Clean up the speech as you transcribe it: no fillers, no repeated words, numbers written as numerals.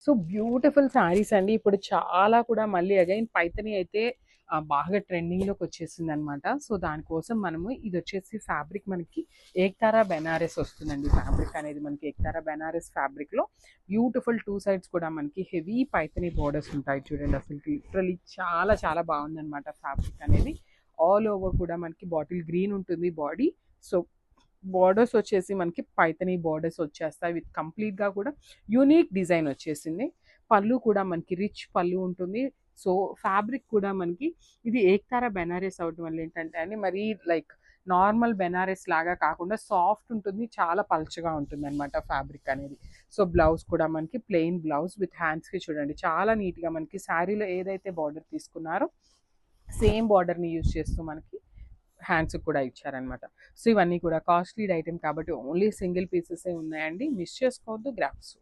So beautiful saris అండి. ఇప్పుడు చాలా కూడా మళ్ళీ అగైన్ పైథని అయితే బాగా ట్రెండింగ్‌లోకి వచ్చేసిందనమాట. సో దానికోసం మనము ఇదొచ్చేసి ఫ్యాబ్రిక్ మనకి ఏక్తారా బెనారస్ వస్తుందండి. ఫ్యాబ్రిక్ అనేది మనకి ఏక్తారా బెనారస్ ఫ్యాబ్రిక్‌లో బ్యూటిఫుల్ 2 సైడ్స్ కూడా మనకి హెవీ పైథని బోర్డర్స్ ఉంటాయి చూడండి. అసలుకి లిటరల్లీ చాలా చాలా బాగుందనమాట ఫ్యాబ్రిక్ అనేది. ఆల్ ఓవర్ కూడా మనకి బాటిల్ గ్రీన్ ఉంటుంది బాడీ. సో బోర్డర్స్ వచ్చేసి మనకి పైథని బోర్డర్స్ వచ్చేస్తాయి విత్ కంప్లీట్‌గా కూడా యూనిక్ డిజైన్ వచ్చేసింది. పళ్ళు కూడా మనకి రిచ్ పళ్ళు ఉంటుంది. సో ఫ్యాబ్రిక్ కూడా మనకి ఇది ఏక్తారా బెనారస్ అవ్వడం వల్ల ఏంటంటే అండి మరీ లైక్ నార్మల్ బెనారస్ లాగా కాకుండా సాఫ్ట్ ఉంటుంది. చాలా పల్చగా ఉంటుందన్నమాట ఫ్యాబ్రిక్ అనేది. సో బ్లౌజ్ కూడా మనకి ప్లెయిన్ బ్లౌజ్ విత్ హ్యాండ్స్‌కి చూడండి చాలా నీట్‌గా మనకి శారీలో ఏదైతే బార్డర్ తీసుకున్నారో సేమ్ బార్డర్‌ని యూజ్ చేస్తూ మనకి హ్యాండ్స్‌కి కూడా ఇచ్చారనమాట. సో ఇవన్నీ కూడా కాస్ట్‌లీ ఐటెమ్ కాబట్టి ఓన్లీ సింగిల్ పీసెసే ఉన్నాయండి. మిస్ చేసుకోవద్దు. గ్రాబ్స్.